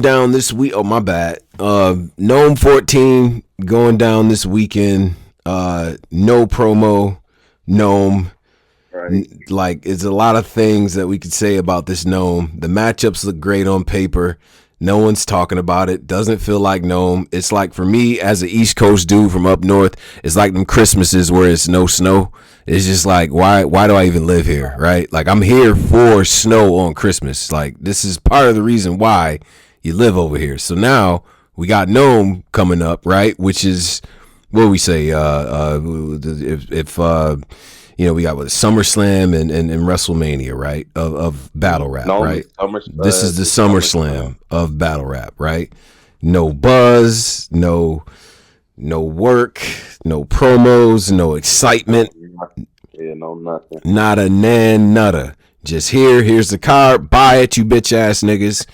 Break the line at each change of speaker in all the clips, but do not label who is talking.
going down this week. Oh, my bad. NOME 14 going down this weekend. No promo, NOME.
Right.
Like, it's a lot of things that we could say about this NOME. The matchups look great on paper. No one's talking about it. Doesn't feel like NOME. It's like, for me, as an East Coast dude from up north, it's like them Christmases where it's no snow. It's just like, why do I even live here, right? Like, I'm here for snow on Christmas. Like, this is part of the reason why you live over here. So now we got NOME coming up, right? Which is, what do we say? If we got SummerSlam and WrestleMania, right? Of battle rap, right? This is the SummerSlam of battle rap, right? No buzz, no work, no promos, no excitement.
Yeah, no nothing.
Not a nan nutter. Just here's the card, buy it, you bitch ass niggas,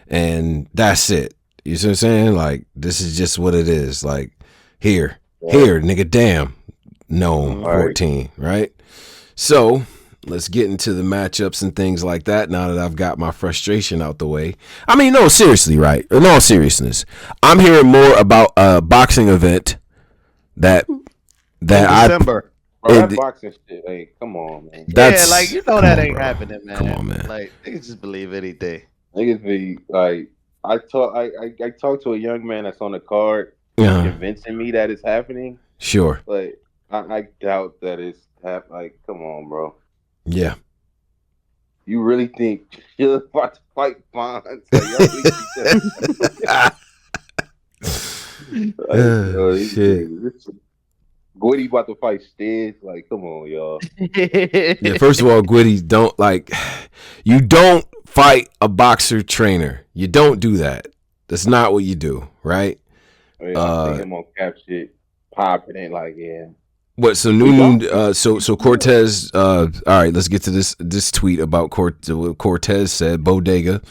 and that's it. You see what I'm saying? Like, this is just what it is. Like, here, nigga, damn. NOME 14, right? So let's get into the matchups and things like that now that I've got my frustration out the way. I mean, no, seriously, right? In all seriousness, I'm hearing more about a boxing event that
December.
That boxing shit, hey, come on, man.
Yeah, like, you know that ain't happening, man.
Come on, man.
Like, niggas just believe anything.
Niggas be like, I talked to a young man that's on the card, convincing me that it's happening.
Sure.
But I doubt that it's happening. Like, come on, bro.
Yeah.
You really think you're about to fight Bonds? Like, y'all really think that?
Shit.
Gwitty about to fight Stiz. Like, come on, y'all.
Yeah, first of all, Gwitty, you don't fight a boxer trainer. You don't do that. That's not what you do, right?
I think him on cap shit popping it like, yeah.
What? So so Cortez. All right, let's get to this tweet about Cortez said. Bodega,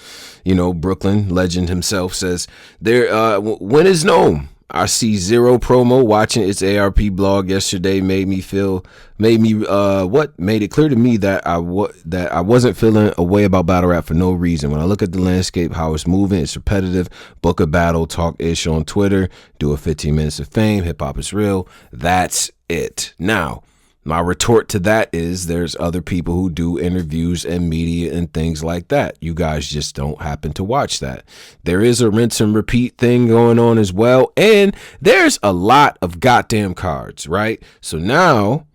Brooklyn legend himself says there. When is NOME? I see zero promo. Watching its ARP blog yesterday made it clear to me that I wasn't feeling a way about battle rap for no reason. When I look at the landscape, how it's moving, it's repetitive. Book a battle, talk ish on Twitter, do a 15 minutes of fame. Hip hop is real. That's it. Now, my retort to that is there's other people who do interviews and media and things like that. You guys just don't happen to watch that. There is a rinse and repeat thing going on as well. And there's a lot of goddamn cards, right? So now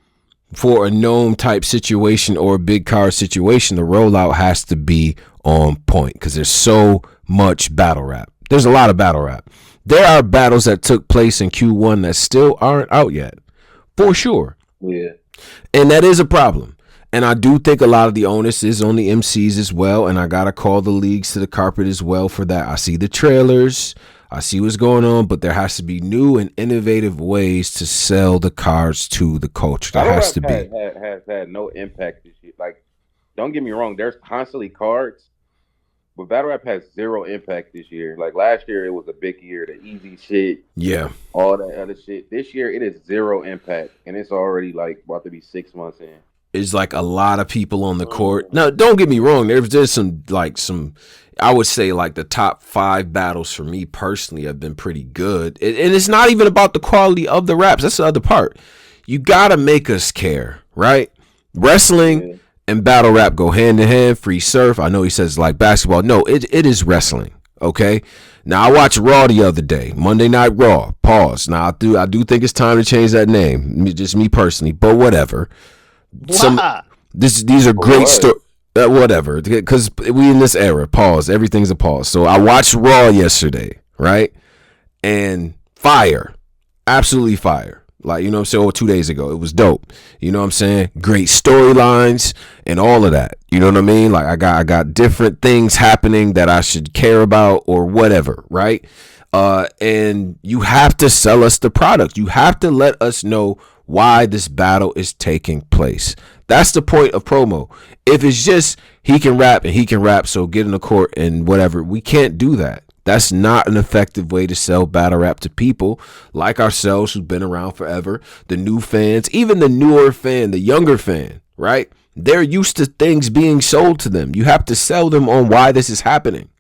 for a NOME type situation or a big card situation, the rollout has to be on point because there's so much battle rap. There's a lot of battle rap. There are battles that took place in Q1 that still aren't out yet, for sure.
Yeah.
And that is a problem. And I do think a lot of the onus is on the MCs as well. And I got to call the leagues to the carpet as well for that. I see the trailers. I see what's going on. But there has to be new and innovative ways to sell the cards to the culture. That has to be.
Has had no impact this year. Like, don't get me wrong. There's constantly cards. But battle rap has zero impact this year. Like, last year, it was a big year. The easy shit.
Yeah.
All that other shit. This year, it is zero impact. And it's already, like, about to be 6 months in.
It's like a lot of people on the court. Now, don't get me wrong. There's some, I would say, like, the top 5 battles for me personally have been pretty good. And it's not even about the quality of the raps. That's the other part. You got to make us care, right? Wrestling and battle rap go hand in hand. Free surf. I know he says like basketball. No, it is wrestling. Okay. Now I watched Raw the other day, Monday Night Raw. Pause. Now I do think it's time to change that name. Just me personally, but whatever. These are great stories. Whatever, because we in this era. Pause. Everything's a pause. So I watched Raw yesterday, right? And fire, absolutely fire. Like, you know what I'm saying? Or 2 days ago. It was dope. You know what I'm saying? Great storylines and all of that. You know what I mean? Like, I got different things happening that I should care about or whatever, right? And you have to sell us the product. You have to let us know why this battle is taking place. That's the point of promo. If it's just he can rap, so get in the court and whatever, we can't do that. That's not an effective way to sell battle rap to people like ourselves who've been around forever, the new fans, even the newer fan, the younger fan, right? They're used to things being sold to them. You have to sell them on why this is happening.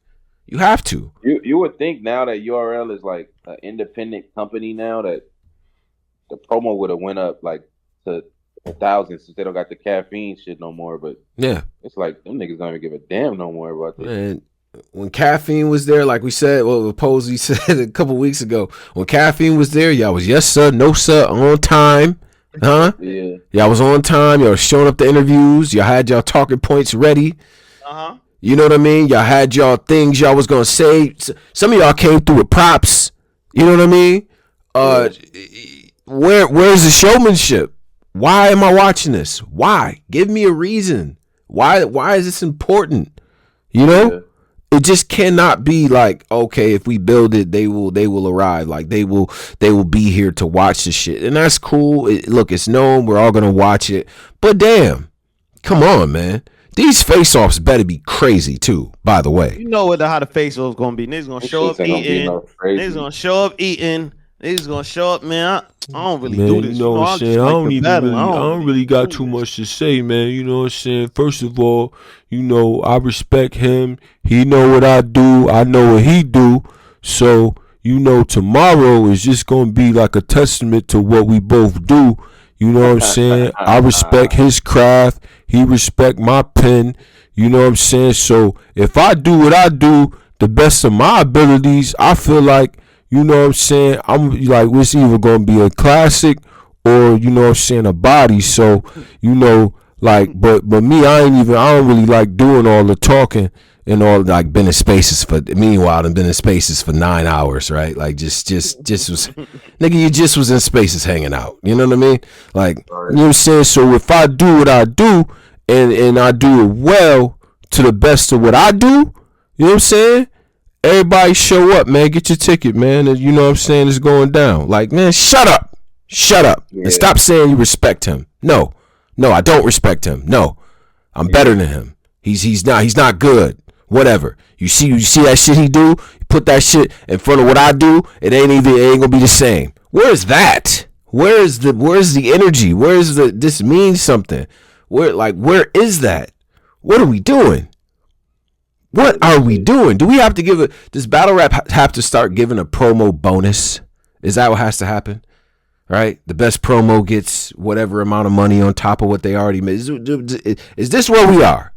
You have to.
You would think now that URL is like an independent company now that the promo would have went up like to thousands since they don't got the caffeine shit no more. But
Yeah,
it's like them niggas don't even give a damn no more about this.
man. When Caffeine was there, like we said, well, Posey said a couple weeks ago, when Caffeine was there, y'all was yes sir, no sir, on time, huh?
Yeah.
Y'all was on time. Y'all was showing up to interviews. Y'all had y'all talking points ready. You know what I mean? Y'all had y'all things y'all was gonna say. Some of y'all came through with props. You know what I mean? Where's the showmanship? Why am I watching this? Why? Give me a reason. Why is this important? You know? Yeah. It just cannot be like, okay, if we build it, they will arrive. Like they will be here to watch the shit. And that's cool. Look, it's known. We're all gonna watch it. But damn, come on, man. These face-offs better be crazy too, by the way.
You know how the face-off's gonna be. Niggas gonna show up eating. Niggas gonna show up eating. Niggas gonna show up, man. I don't really do this.
You know what I'm saying? I don't really got too much to say, man. You know what I'm saying? First of all, you know, I respect him. He know what I do. I know what he do. So, you know, tomorrow is just gonna be like a testament to what we both do. You know what I'm saying? I respect his craft. He respect my pen. You know what I'm saying? So if I do what I do, the best of my abilities, I feel like, you know what I'm saying, I'm like, it's either going to be a classic or, you know what I'm saying, a body. So, you know, like, but me, I don't really like doing all the talking and all, like, been in spaces for, meanwhile, I've been in spaces for 9 hours, right? Like, just was, nigga, you just was in spaces hanging out. You know what I mean? Like, you know what I'm saying? So if I do what I do and I do it well to the best of what I do, you know what I'm saying? Everybody show up, man. Get your ticket, man. And you know what I'm saying? It's going down. Like, man, shut up. Yeah. And stop saying you respect him. No, I don't respect him. No, I'm better than him. He's not good. Whatever. You see that shit he do? You put that shit in front of what I do, it ain't gonna be the same. Where's that? Where's the energy? Where's this means something? Where is that? What are we doing? What are we doing? Do we have to does battle rap have to start giving a promo bonus? Is that what has to happen? Right? The best promo gets whatever amount of money on top of what they already made. Is this where we are?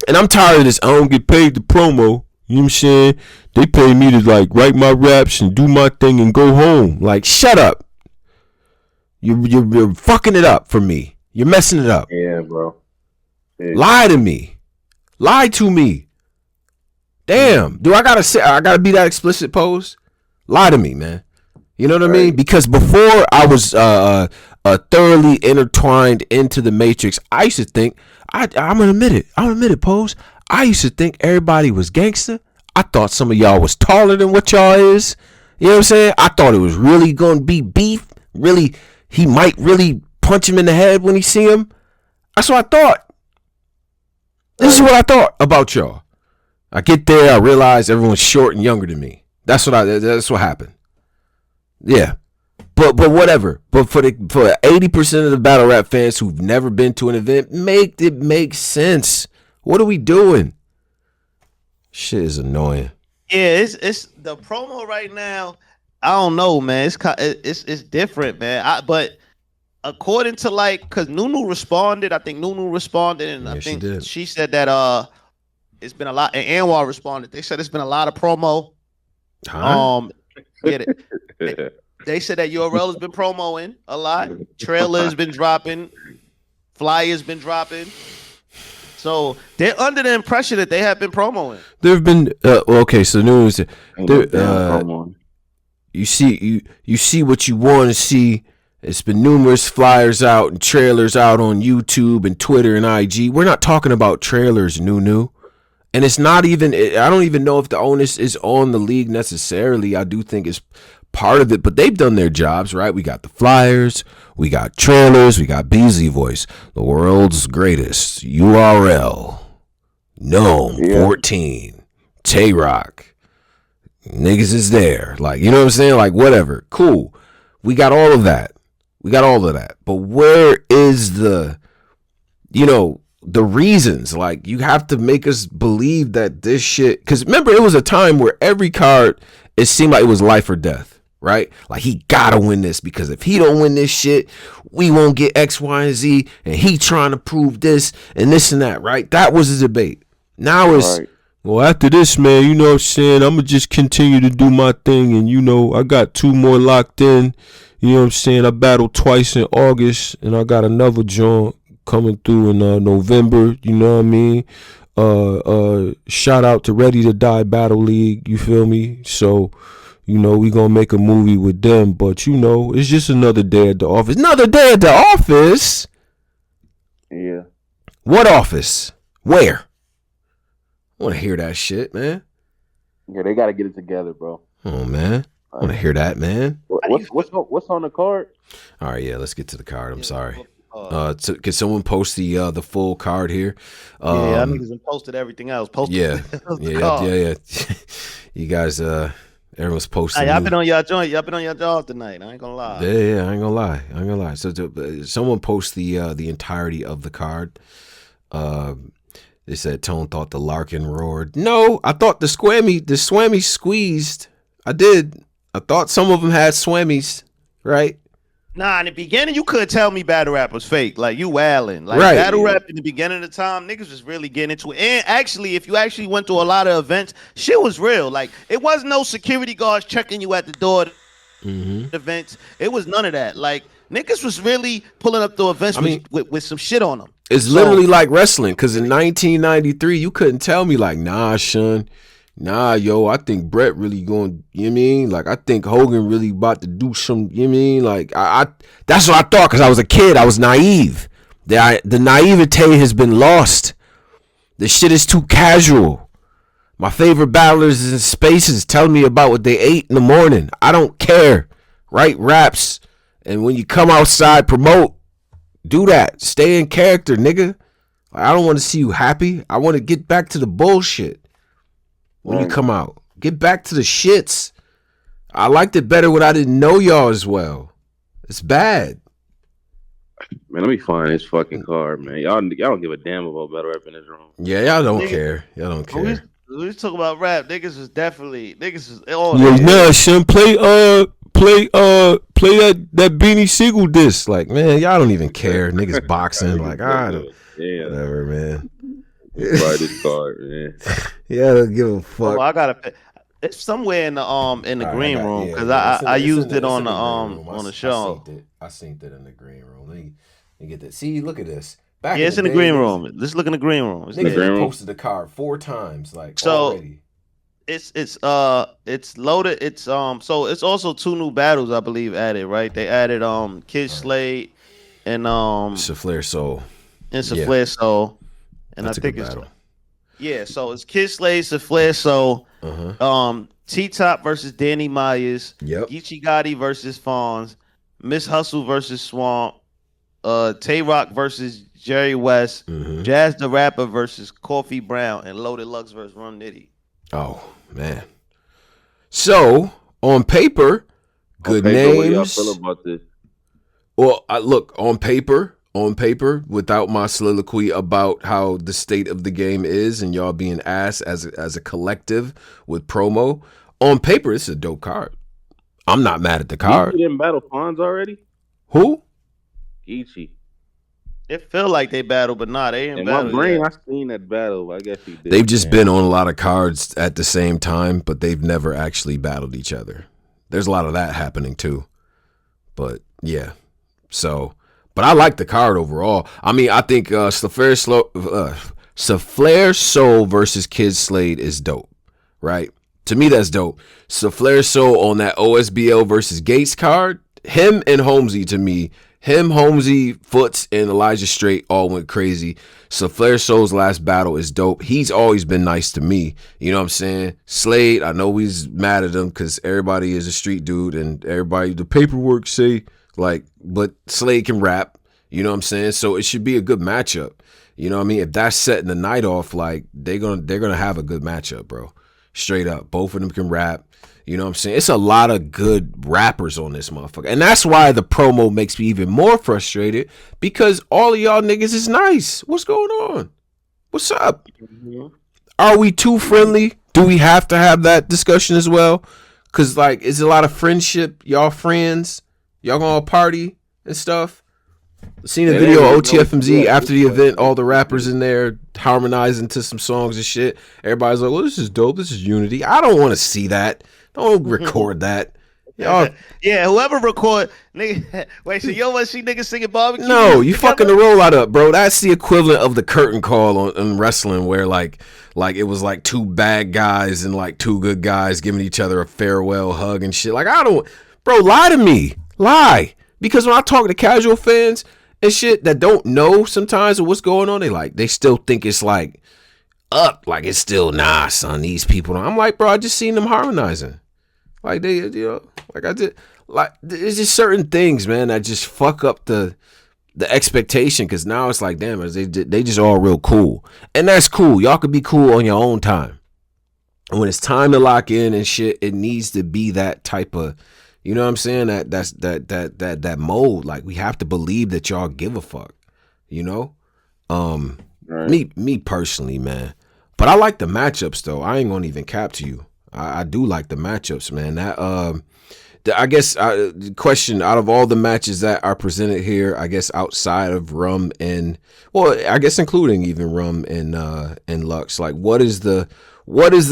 And I'm tired of this. I don't get paid the promo. You know what I'm saying? They pay me to like write my raps and do my thing and go home. Like, shut up. You're fucking it up for me. You're messing it up.
Yeah, bro. Yeah.
Lie to me. Lie to me. Damn. Do I gotta be that explicit, Pose? Lie to me, man. You know what I mean? Because before I was thoroughly intertwined into the Matrix, I used to think, I'm gonna admit it, Pose. I used to think everybody was gangster. I thought some of y'all was taller than what y'all is. You know what I'm saying? I thought it was really gonna be beef. Really, he might really punch him in the head when he see him. That's what I thought. This is what I thought about y'all. I get there, I realize everyone's short and younger than me. That's what happened. Yeah. But whatever. But for 80% of the battle rap fans who've never been to an event, make it make sense. What are we doing? Shit is annoying.
Yeah, it's the promo right now. I don't know, man. It's different, man. But according to because Nunu responded, I think Nunu responded, and I think she said that it's been a lot, and Anwar responded. They said it's been a lot of promo.
Huh?
They said that URL has been promoing a lot. Trailer has been dropping. Flyers been dropping. So they're under the impression that they have been promoing.
There have been okay. So news. You see what you want to see. It's been numerous flyers out and trailers out on YouTube and Twitter and IG. We're not talking about trailers, Nunu. And it's not even, I don't even know if the onus is on the league necessarily. I do think it's part of it, but they've done their jobs, right? We got the flyers, we got trailers, we got Beasley Voice, the world's greatest, URL, Gnome, 14, Tay-Rock. Niggas is there. Like, you know what I'm saying? Like, whatever. Cool. We got all of that. But where is the, the reasons. Like, you have to make us believe that this shit, because remember, it was a time where every card, it seemed like it was life or death, right? Like, he gotta win this, because if he don't win this shit, we won't get X, Y, and Z, and he trying to prove this and that, right? That was the debate. Now it's
well, after this, man, you know what I'm saying, I'm gonna just continue to do my thing, and you know, I got 2 more locked in. You know what I'm saying? I battled twice in August, and I got another joint coming through in November. You know what I mean? Shout out to Ready to Die Battle League. You feel me? So, you know, we gonna make a movie with them. But you know, it's just another day at the office. Another day at the office.
Yeah.
What office? Where? I want to hear that shit, man.
Yeah, they got to get it together, bro.
Oh man. I want to hear that, man.
What's on the card?
All right, yeah, let's get to the card. I'm sorry. Can someone post the full card here?
Yeah, I niggas posted everything else.
Yeah. You guys, everyone's posting.
Hey, I've been on y'all joint. Y'all been on y'all jaws tonight. I ain't gonna lie.
Yeah, I ain't gonna lie. So someone post the entirety of the card. They said Tone thought the Larkin roared. No, I thought the Swammy squeezed. I did. I thought some of them had Swammies, right?
Nah, in the beginning, you could tell me battle rap was fake. Like, you wildin'. Like,
right.
Battle rap in the beginning of the time, niggas was really getting into it. And actually, if you actually went to a lot of events, shit was real. Like, it wasn't no security guards checking you at the door events. It was none of that. Like, niggas was really pulling up to events with some shit on them.
It's literally like wrestling, because in 1993, you couldn't tell me, like, nah, son. Nah, yo, I think Brett really going, you know what I mean? Like, I think Hogan really about to do some, you know what I mean? Like, I that's what I thought, because I was a kid. I was naive. The naivete has been lost. The shit is too casual. My favorite battlers in spaces telling me about what they ate in the morning. I don't care. Write raps. And when you come outside, promote. Do that. Stay in character, nigga. I don't want to see you happy. I want to get back to the bullshit. When you come out, get back to the shits. I liked it better when I didn't know y'all as well. It's bad.
Man, let me find this fucking card, man. Y'all don't give a damn about battle rap in this room.
Yeah, y'all don't care. Y'all don't care.
We talk about rap. Niggas is
no, son, play that Beanie Siegel disc.
Like, man, y'all don't even care. Niggas boxing. Like, whatever, man.
Buy this card, man.
Yeah, I don't give a fuck.
I gotta. It's somewhere in the green room, because I used it on the show.
I synced it in the green room. Let me get that. See, look at this.
It's in the green room. Let's look in the green room.
Niggas posted the card 4 times, like, already.
It's loaded. It's so it's also 2 new battles, I believe, added, right? They added Kid Slade and
Saflair Soul.
And Saflair Soul. And
that's
I think it's
battle.
Yeah, so it's Kid Slade, Saflair Soul, T-Top versus Danny Myers, Geechee Gotti versus Fonz, Miss Hustle versus Swamp, Tay Rock versus Jerry West, Jazz the Rapper versus Coffee Brown, and Loaded Lux versus Run Nitty.
Oh man! So on paper, good names.
What do y'all feel about this?
Well, look, on paper, without my soliloquy about how the state of the game is and y'all being ass as a collective with promo, on paper, it's a dope card. I'm not mad at the card.
Geechee didn't battle Fonz already?
Who?
Geechee.
It feel like they battle, but nah, they ain't
in
battle.
In my brain,
yet.
I seen that battle. I guess he did.
They've just been on a lot of cards at the same time, but they've never actually battled each other. There's a lot of that happening too. But yeah, so, but I like the card overall. I mean, I think Saflair Soul versus Kid Slade is dope, right? To me, that's dope. Saflair Soul on that OSBL versus Gates card, him and Holmesy, to me, Holmesy, Foots, and Elijah Strait all went crazy. Saflair Soul's last battle is dope. He's always been nice to me. You know what I'm saying? Slade, I know he's mad at him because everybody is a street dude and everybody, the paperwork say, like, but Slade can rap. You know what I'm saying? So it should be a good matchup. You know what I mean? If that's setting the night off, like, they're gonna have a good matchup, bro. Straight up. Both of them can rap. You know what I'm saying? It's a lot of good rappers on this motherfucker. And that's why the promo makes me even more frustrated, because all of y'all niggas is nice. What's going on? What's up? Are we too friendly? Do we have to have that discussion as well? Because, like, it's a lot of friendship. Y'all friends. Y'all gonna party and stuff. Seen a video of OTFMZ after the event, all the rappers in there harmonizing to some songs and shit. Everybody's like, well, this is dope. This is unity. I don't want to see that. Don't record that. Y'all.
Yeah, whoever record, nigga. Wait, so you don't want to see niggas singing barbecue?
No, you fucking the rollout up, bro. That's the equivalent of the curtain call on wrestling, where like it was like two bad guys and like two good guys giving each other a farewell hug and shit. Like, I don't, bro, lie to me. Lie. Because when I talk to casual fans and shit that don't know sometimes what's going on, they still think it's like up, like it's still, nah, son, these people. I'm like, bro, I just seen them harmonizing. Like they, like I did, like there's just certain things, man, that just fuck up the expectation. Cause now it's like, damn, they just all real cool, and that's cool. Y'all could be cool on your own time. And when it's time to lock in and shit, it needs to be that type of. You know what I'm saying? That mode. Like, we have to believe that y'all give a fuck. You know? Right. Me personally, man. But I like the matchups though. I ain't gonna even cap to you. I do like the matchups, man. That I guess the question, out of all the matches that are presented here, I guess outside of Rum and, well, I guess including even Rum and Lux, like what is the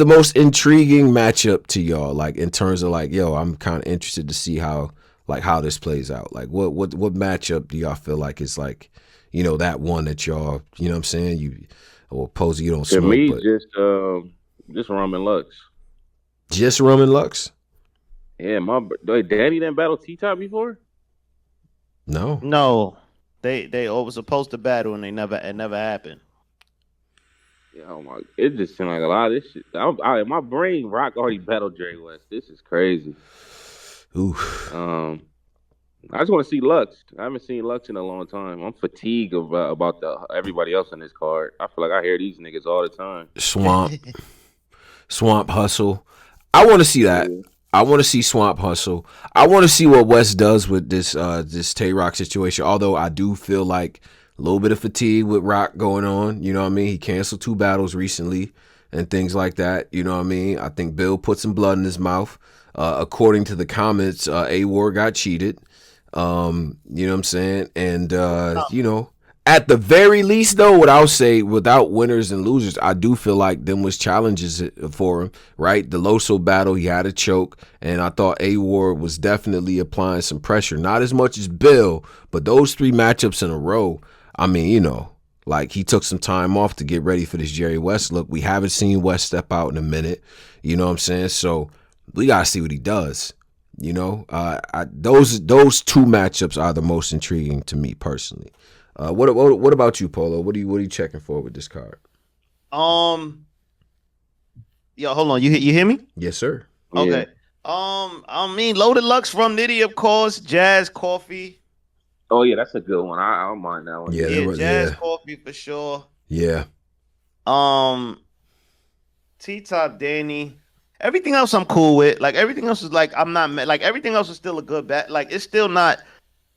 most intriguing matchup to y'all? Like, in terms of like, yo, I'm kind of interested to see how this plays out. Like, what matchup do y'all feel like is like, you know, that one that y'all, you know what I'm saying? You, well, Posey, you don't smoke.
To me,
but
just Rum and Lux.
Just Rum and Lux?
Yeah, Danny didn't battle T-Top before?
No.
They all was supposed to battle and it never happened.
Yeah, oh my! It just seemed like a lot of this shit. In my brain, Rock already battled Jerry West. This is crazy.
Ooh.
I just want to see Lux. I haven't seen Lux in a long time. I'm fatigued about everybody else in this card. I feel like I hear these niggas all the time.
Swamp Hustle. I want to see that. Yeah. I want to see Swamp Hustle. I want to see what West does with this Tay-Rock situation. Although I do feel like a little bit of fatigue with Rock going on. You know what I mean? He canceled 2 battles recently and things like that. You know what I mean? I think Bill put some blood in his mouth. According to the comments, A-War got cheated. You know what I'm saying? And, you know, at the very least, though, what I'll say, without winners and losers, I do feel like them was challenges for him, right? The Loso battle, he had a choke, and I thought A-War was definitely applying some pressure. Not as much as Bill, but those 3 matchups in a row, I mean, you know, like he took some time off to get ready for this Jerry West look. We haven't seen West step out in a minute, you know what I'm saying? So we got to see what he does. You know, those 2 matchups are the most intriguing to me personally. What about you, Polo? What are you checking for with this card?
Yo, hold on. You hear me?
Yes, sir.
Okay. Yeah. I mean, Loaded Lux from Nitty, of course. Jazz Coffee.
Oh yeah, that's a good one. I don't mind that one.
Yeah, Jazz Coffee for sure.
Yeah.
T-Top Danny. Everything else I'm cool with. Like, everything else is like, I'm not, like, everything else is still a good battle. Like, it's still not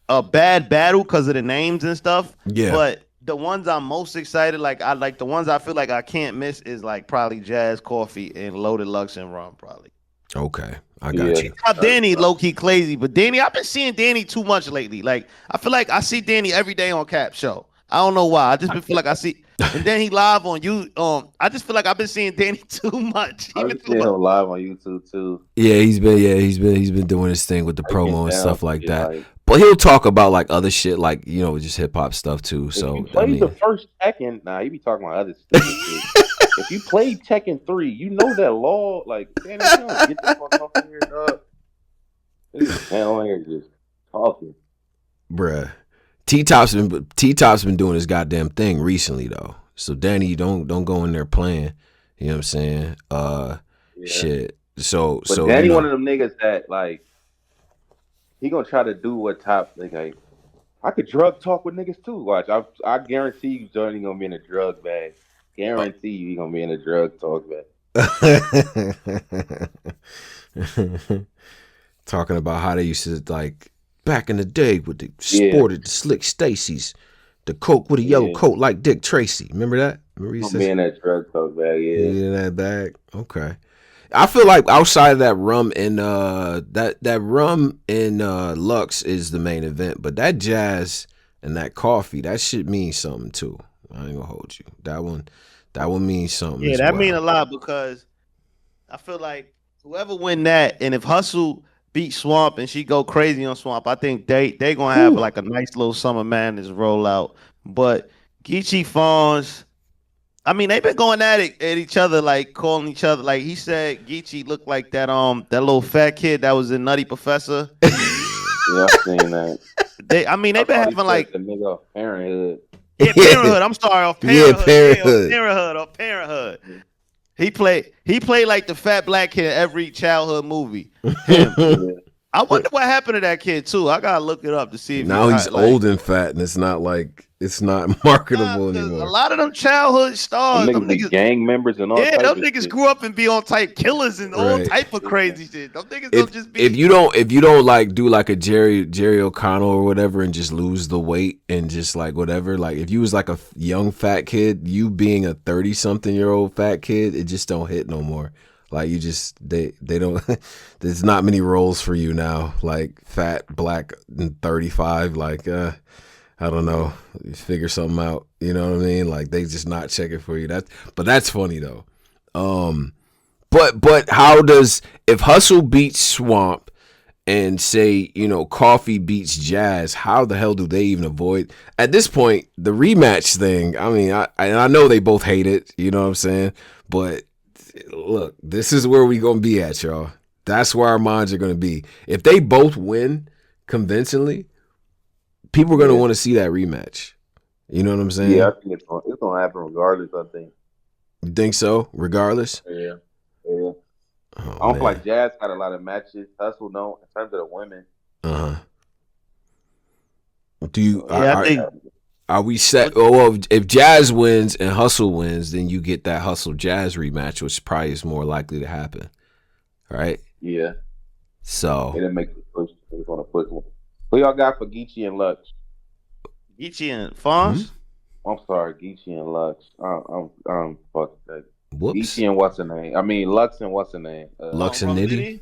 a bad battle because of the names and stuff.
Yeah.
But the ones I'm most excited, like, the ones I feel like I can't miss is like probably Jazz Coffee and Loaded Lux and Rum, probably.
Okay. I got you.
Danny low-key crazy, but Danny, I've been seeing Danny too much lately. Like, I feel like I see Danny every day on Cap Show. I don't know why. I just feel like I see, and then he live on you. I just feel like I've been seeing Danny too much.
I've been seeing him live on YouTube too.
Yeah, he's been doing his thing with the promo and stuff like that. Like, but he'll talk about like other shit, like, you know, just hip hop stuff too. So
if you play the first Tekken, he be talking about other stuff. If you play Tekken 3, you know that law. Like, damn, you don't get the fuck off here, dog. This man on here just talking,
bruh. T-Top's been doing his goddamn thing recently though. So Danny, don't go in there playing. You know what I'm saying? Shit. So
Danny, you know, one of them niggas that like he gonna try to do what Top like. I could drug talk with niggas too. Watch, I guarantee you, Johnny gonna be in a drug bag. Guarantee you, he gonna be in a drug talk bag.
Talking about how they used to like back in the day with the
Yeah,
sported the slick Stacy's, the coke with a yellow
yeah.
coat like Dick Tracy. Remember that? Remember he
I'm being
says
that drug talk bag. Yeah,
he in that bag. Okay. I feel like outside of that rum and that rum and Lux is the main event, but that jazz and that coffee, that shit means something too. I ain't gonna hold you. That one means something
Yeah,
as
that mean a
well.
lot because I feel like whoever win that, and if Hustle beat Swamp and she go crazy on Swamp, I think they gonna have
Whew.
like a nice little Summer Madness rollout. But Geechee Fawns, I mean, they've been going at each other, like calling each other. Like he said, Geechee looked like that little fat kid that was in Nutty Professor.
Yeah, I've seen that.
I mean,
I
they've been
thought he
having
said
like
the nigga off Parenthood.
yeah, Parenthood. I'm sorry, off
Yeah,
Parenthood. Yeah, off
Parenthood.
Parenthood, off Parenthood. He played like the fat black kid in every childhood movie. Him.
Yeah.
I wonder what happened to that kid too. I gotta look it up to see if he
Now he's
like.
old and fat, and it's not
Nah,
marketable
because a
anymore.
lot of them childhood
Them
stars, them
niggas be
niggas,
gang members and all
yeah,
type
them
of
niggas
shit.
grew up and be on type killers and all
Right.
type of crazy shit. Them niggas
If
don't just
if
be.
you don't like do like a Jerry O'Connell or whatever and just lose the weight and just like whatever, like if you was like a young fat kid, you being a 30-something-year-old fat kid, it just don't hit no more. Like you just they don't there's not many roles for you now. Like fat, black, and 35, like I don't know. You figure something out. You know what I mean? Like they just not checking for you. But that's funny though. But how does if Hustle beats Swamp and say Coffee beats Jazz? How the hell do they even avoid at this point the rematch thing? I mean, I know they both hate it. You know what I'm saying? But look, this is where we gonna be at, y'all. That's where our minds are gonna be. If they both win convincingly, people are gonna
Yeah,
want to see that rematch. You know what I'm
yeah. I
saying?
think it's gonna happen regardless. I think.
You think so? Regardless.
Yeah, yeah.
Oh
I don't feel
man.
like Jazz got a lot of matches. Hustle don't in terms of the women.
Uh huh. Do you?
Yeah, I think.
Are we set? Oh, well, if Jazz wins and Hustle wins, then you get that Hustle Jazz rematch, which probably is more likely to happen, right?
Yeah, they
So,
didn't make the push. They gonna put one. Who y'all got for Geechee and Lux?
Geechee and
hmm?
Fonz.
I'm sorry, Geechee and Lux. I'm fuck that.
Whoops,
Geechee and what's her name? I mean Lux and what's her name?
Lux and
Rum
Nitty.
Nitty.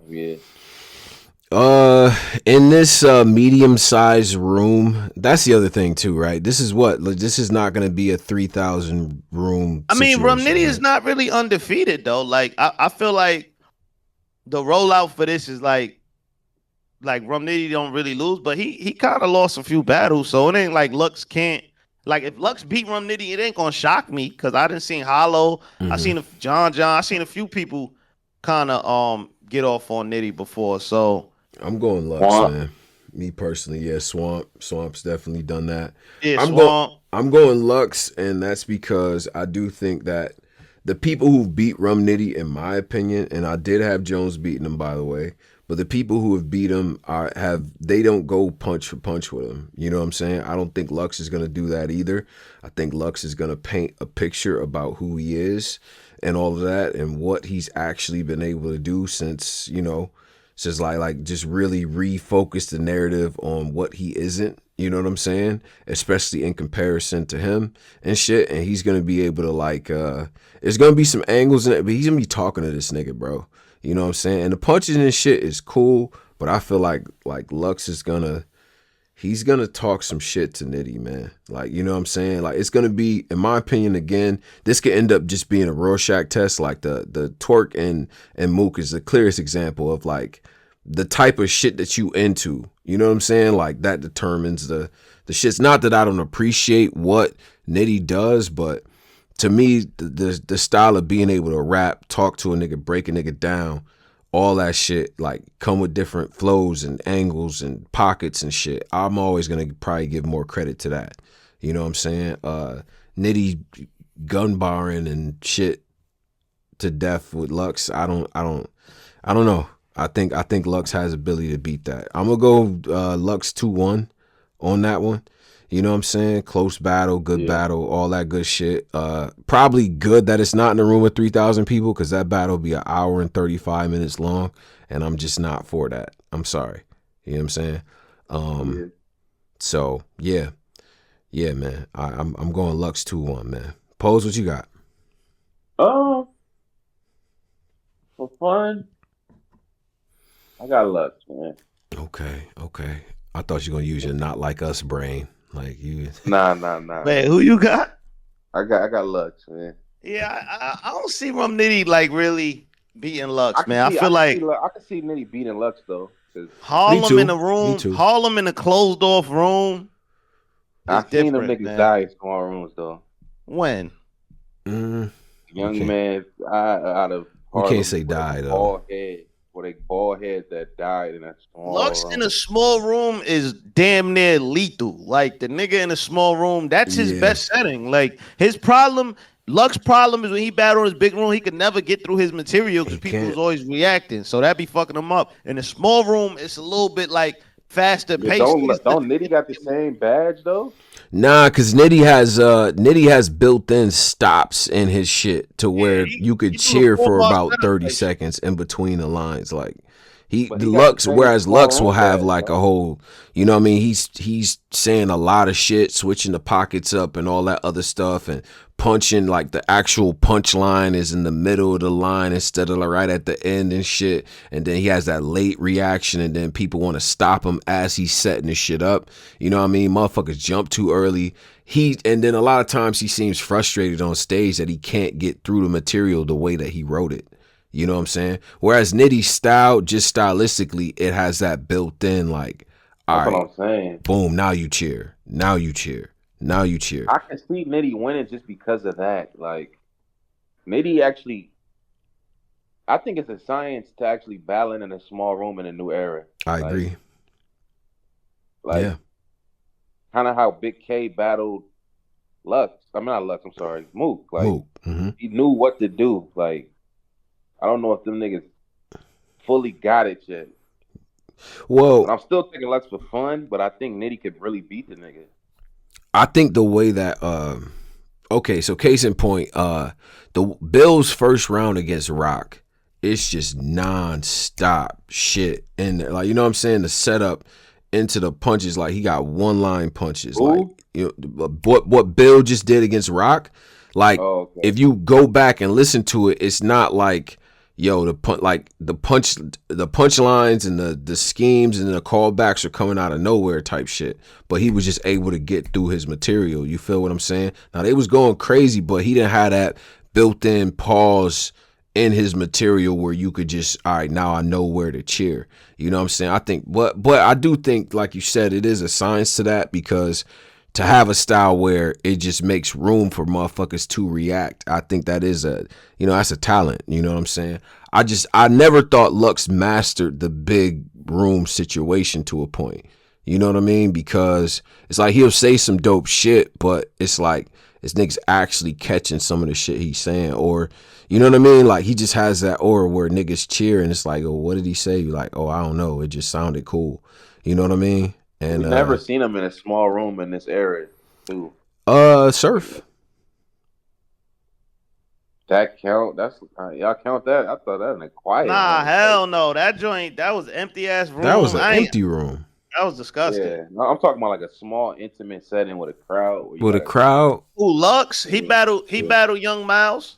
Yeah.
In this medium-sized room, that's the other thing too, right? This is what like, this is not going to be a 3,000 room
I mean, Rum
situation,
Nitty is
right?
not really undefeated though. Like I feel like the rollout for this is like Rum Nitty don't really lose, but he kind of lost a few battles, so it ain't like Lux can't. Like if Lux beat Rum Nitty, it ain't gonna shock me because I didn't seen Hollow, I
hmm
seen John, I seen a few people kind of get off on Nitty before. So
I'm going Lux,
Swamp.
man. Me personally, yeah, Swamp's definitely done that.
yeah,
I'm going
Swamp.
I'm going Lux, and that's because I do think that the people who beat Rum Nitty, in my opinion, and I did have Jones beating him, by the way, but the people who have beat him they don't go punch for punch with him. You know what I'm saying? I don't think Lux is gonna do that either. I think Lux is gonna paint a picture about who he is and all of that and what he's actually been able to do since like just really refocus the narrative on what he isn't. You know what I'm saying? Especially in comparison to him and shit. And he's gonna be able to there's gonna be some angles in it, but he's gonna be talking to this nigga, bro. You know what I'm saying? And the punches and shit is cool, but I feel like Lux is he's gonna talk some shit to Nitty, man. Like, you know what I'm saying? Like it's gonna be, in my opinion, again, this could end up just being a Rorschach test. Like the Twerk and Mook is the clearest example of like the type of shit that you into. You know what I'm saying? Like that determines the shit's not that I don't appreciate what Nitty does, but to me, the style of being able to rap, talk to a nigga, break a nigga down, all that shit, like come with different flows and angles and pockets and shit. I'm always gonna probably give more credit to that. You know what I'm saying? Nitty gun barring and shit to death with Lux. I don't know. I think Lux has ability to beat that. I'm gonna go Lux 2-1 on that one. You know what I'm saying? Close battle, good battle, all that good shit. Probably good that it's not in a room with 3,000 people, because that battle will be an hour and 35 minutes long, and I'm just not for that. I'm sorry. You know what I'm saying? So yeah, man. I'm going Lux 2-1, man. Pose, what you got?
For fun, I got Lux, man.
Okay. I thought you were gonna use your not like us brain. Like you.
Nah.
Man, who you got?
I got Lux, man.
Yeah, I don't see Nitty like really beating Lux, man. I can
see Nitty beating Lux though.
Harlem in a room, Harlem in a closed off room.
I've seen them niggas die in small rooms though.
When?
Young man out of Harlem,
we can't say die though.
Bald head that died in a small
Lux
room.
in a small room is damn near lethal. Like the nigga in a small room, that's his best setting. Like Lux's problem is when he battled in his big room, he could never get through his material because people was always reacting. So that be fucking him up. In a small room, it's a little bit like faster paced.
Don't Nitty got the same badge though?
Nah, because Nitty has built-in stops in his shit to where you could cheer for about 30 seconds in between the lines. Like whereas Lux will have like a whole, you know what I mean? He's saying a lot of shit, switching the pockets up and all that other stuff, and punching, like the actual punchline is in the middle of the line instead of right at the end and shit. And then he has that late reaction, and then people want to stop him as he's setting the shit up. You know what I mean? Motherfuckers jump too early. And then a lot of times he seems frustrated on stage that he can't get through the material the way that he wrote it. You know what I'm saying? Whereas Nitty's style, just stylistically, it has that built in, like, all right, what I'm saying. Boom, now you cheer. I can
see Nitty winning just because of that. Like, Nitty actually, I think it's a science to actually battling in a small room in a new era.
I agree.
Kind of how Big K battled Lux. I'm not Lux, I'm sorry, Mook. Like, he knew what to do. Like, I don't know if them niggas fully got it yet.
Well,
but I'm still thinking Lux for fun, but I think Nitty could really beat the nigga.
I think the way that okay, so case in point, the Bills' first round against Rock, it's just non-stop shit. And like, you know what I'm saying? The setup into the punches, like he got one-line punches.
Ooh.
Like, you know, what Bill just did against Rock, like if you go back and listen to it, it's not like the punchlines and the schemes and the callbacks are coming out of nowhere type shit. But he was just able to get through his material. You feel what I'm saying? Now they was going crazy, but he didn't have that built-in pause in his material where you could just, all right, now I know where to cheer. You know what I'm saying? I think, but I do think, like you said, it is a science to that, because to have a style where it just makes room for motherfuckers to react, I think that is that's a talent. You know what I'm saying? I never thought Lux mastered the big room situation to a point. You know what I mean? Because it's like he'll say some dope shit, but it's like this nigga's actually catching some of the shit he's saying, or you know what I mean? Like he just has that aura where niggas cheer and it's like, oh, what did he say? You're like, oh, I don't know. It just sounded cool. You know what I mean? And
we've never seen him in a small room in this era, too.
Surf.
That count? That's y'all count that? I thought that in a quiet.
Nah, hell no. That joint, that was empty ass room.
That was an empty room.
That was disgusting.
Yeah, no, I'm talking about like a small, intimate setting with a crowd.
With a crowd.
Who, Lux? He battled Young Miles.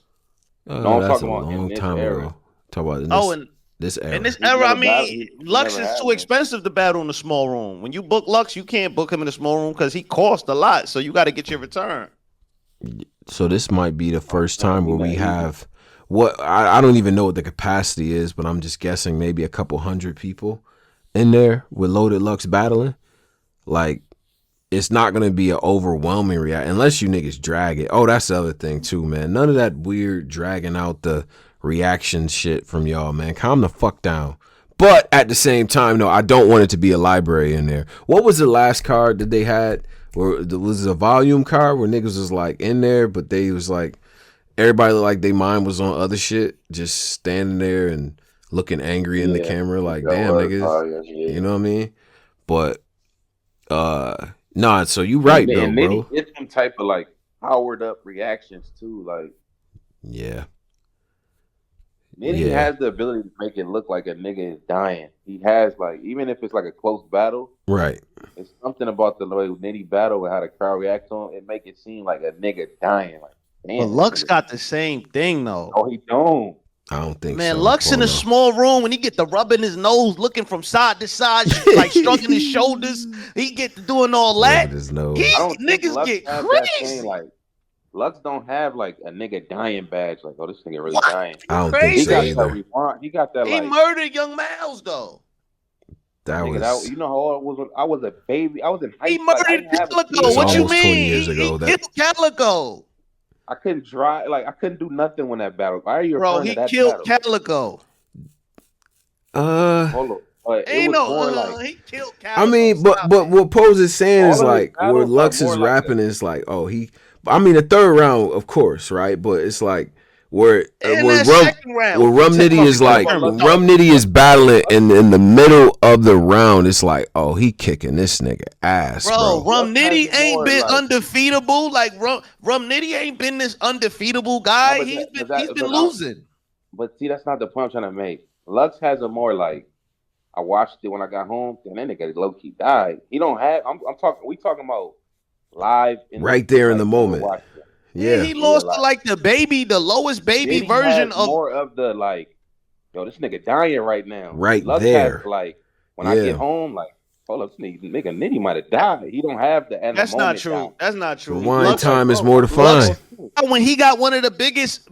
No, I'm
that's
talking
a
about
long time ago. Talk about this era.
In this era, I mean, Lux is too expensive to battle in a small room. When you book Lux, you can't book him in a small room because he costs a lot. So you got to get your return.
So this might be the first time where we have what I don't even know what the capacity is, but I'm just guessing maybe a couple hundred people in there with Loaded Lux battling. Like, it's not going to be an overwhelming reaction unless you niggas drag it. Oh, that's the other thing too, man. None of that weird dragging out the reaction shit from y'all, man. Calm the fuck down. But at the same time, no, I don't want it to be a library in there. What was the last card that they had? Where was it a volume card where niggas was like in there, but they was like, everybody looked like their mind was on other shit, just standing there and looking angry in the camera, like, damn, niggas. You know what I mean? But Nah, so you right though,
and
bro.
Nitty gets some type of like powered up reactions too. Like
Yeah.
Nitty has the ability to make it look like a nigga is dying. He has like, even if it's like a close battle,
Right.
it's something about the way Nitty battle and how the crowd reacts on it, make it seem like a nigga dying. Like, damn.
But Lux got the same thing though.
Oh, he don't.
I don't think
Man,
so.
Lux in a small room when he get the rubbing his nose, looking from side to side, like shrugging his shoulders. He get to doing all that.
His nose.
I don't think
Niggas
Lux
get
have
crazy.
that same, like, Lux don't have like a nigga dying badge. Like, oh, this nigga really dying.
I don't think so either.
He got that.
He
like,
murdered Young Miles though.
That
nigga,
was.
you know how I was a baby. I was in high
He
school.
murdered Calico. What you mean?
20 years ago.
He killed Calico.
I couldn't drive. Like, I couldn't do nothing when that battle. Why are you
Bro,
referring
he
to that
killed
battle?
Calico.
Hold on. But
Ain't
it was more like,
he killed Calico.
I mean, but what Pose is saying is like where Lux is
like
rapping is like, oh, I mean, the third round, of course, right? But it's like where Rum Nitty is like Rum Nitty is battling in the middle of the round. It's like, oh, he kicking this nigga ass, bro.
Rum Nitty ain't been undefeatable. Like Rum Nitty ain't been this undefeatable guy. He's been losing.
But see, that's not the point I'm trying to make. Lux has a more like, I watched it when I got home, and that nigga low key died. He don't have. We talking about live
right there in the moment.
Yeah, he lost to like the lowest baby version of
more of the like, yo, this nigga dying right now.
Right
Lux
there.
Has, like when I get home, like, hold up, this nigga Nitty might have died. He don't have the.
That's not true. That's not true.
Rewind time is more defined.
When he got one of the biggest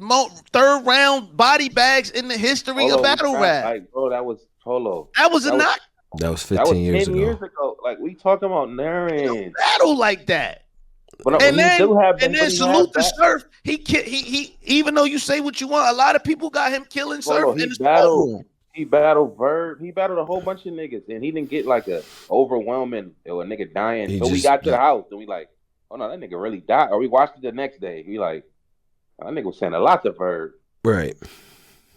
third round body bags in the history of battle rap.
Like, bro, that was Polo.
That was a knock.
That was 15 years ago.
10 years ago. Like, we talking about Naren.
Battle like that.
But
and then salute to Surf. He even though you say what you want, a lot of people got him killing Surf in the battle.
He battled Verb. He battled a whole bunch of niggas, and he didn't get like a overwhelming or a nigga dying. So we got to the house, and we like, oh no, that nigga really died. Or we watched it the next day. We like, oh, that nigga was saying a lot to Verb.
Right.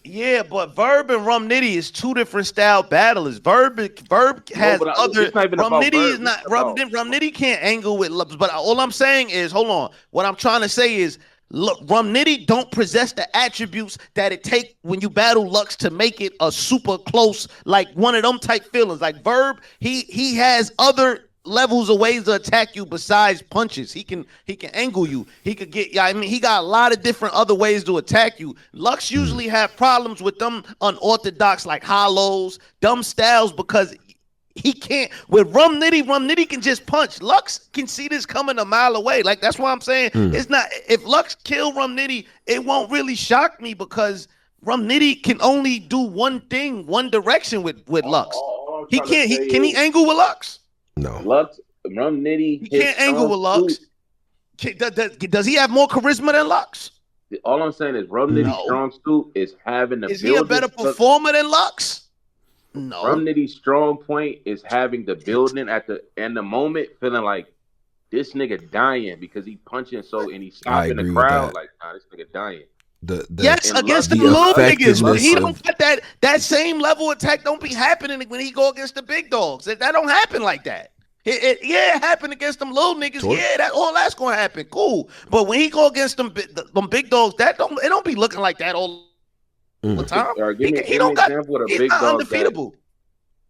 Yeah, but Verb and Rum Nitty is two different style battlers. Verb has other. Rum Nitty is not. Rum Nitty can't angle with Lux. But all I'm saying is, hold on. What I'm trying to say is, look, Rum Nitty don't possess the attributes that it take when you battle Lux to make it a super close, like one of them type feelings. Like Verb, he has other levels of ways to attack you besides punches. He can angle you. He could get. I mean, he got a lot of different other ways to attack you. Lux usually have problems with them unorthodox like hollows, dumb styles because he can't. With Rum Nitty can just punch. Lux can see this coming a mile away. Like that's why I'm saying it's not. If Lux kill Rum Nitty, it won't really shock me because Rum Nitty can only do one thing, one direction with Lux. He can't. Can he angle with Lux?
No.
Rum Nitty.
He can't angle with Lux. Does he have more charisma than Lux?
All I'm saying is Rum Nitty's strong suit is having the.
Is he a better performer than Lux? No.
Rum Nitty's strong point is having the building at the moment, feeling like this nigga dying because he punching and he's stopping the crowd. Like, nah, this nigga dying.
Yes, against the little niggas, but he don't get that same level of attack. Don't be happening when he go against the big dogs. That don't happen like that. It happened against them little niggas. Torque. Yeah, that's gonna happen. Cool, but when he go against them big dogs, it don't be looking like that all the time. He don't got. He's not undefeatable.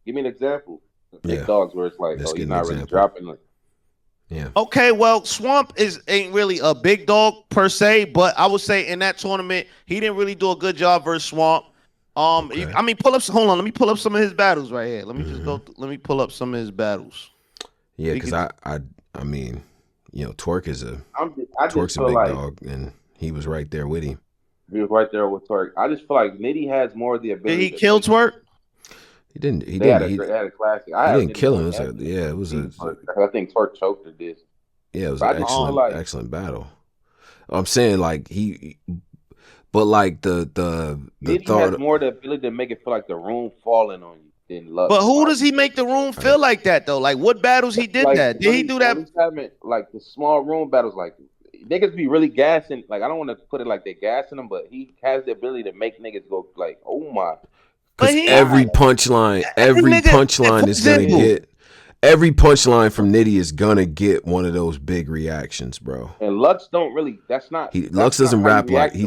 Give me an example. Big dogs where it's like, he's not really dropping.
Yeah.
Okay, well, Swamp ain't really a big dog per se, but I would say in that tournament he didn't really do a good job versus Swamp. Okay. I mean, hold on. Let me pull up some of his battles right here. Let me just go. Let me pull up some of his battles.
Yeah, because I mean, you know, Twerk is Twerk's a big dog, and he was right there with him.
He was right there with Twerk. I just feel like Nitty has more of the ability.
Did he kill Twerk?
He didn't. He
had
a
classic.
He didn't kill him. It was
I think Twerk choked at this.
Yeah, it was an excellent battle. I'm saying like but like the
thought has more the ability to make it feel like the room falling on you than Lux.
But who does he make the room feel like that though? Like what battles he did that? Did he do that?
Like the small room battles, like niggas be really gassing. Like I don't want to put it like they're gassing them, but he has the ability to make niggas go like, oh my.
Because every punchline is gonna get. every punchline from Nitty is gonna get one of those big reactions, bro.
And Lux don't really. That's not.
Lux doesn't rap like he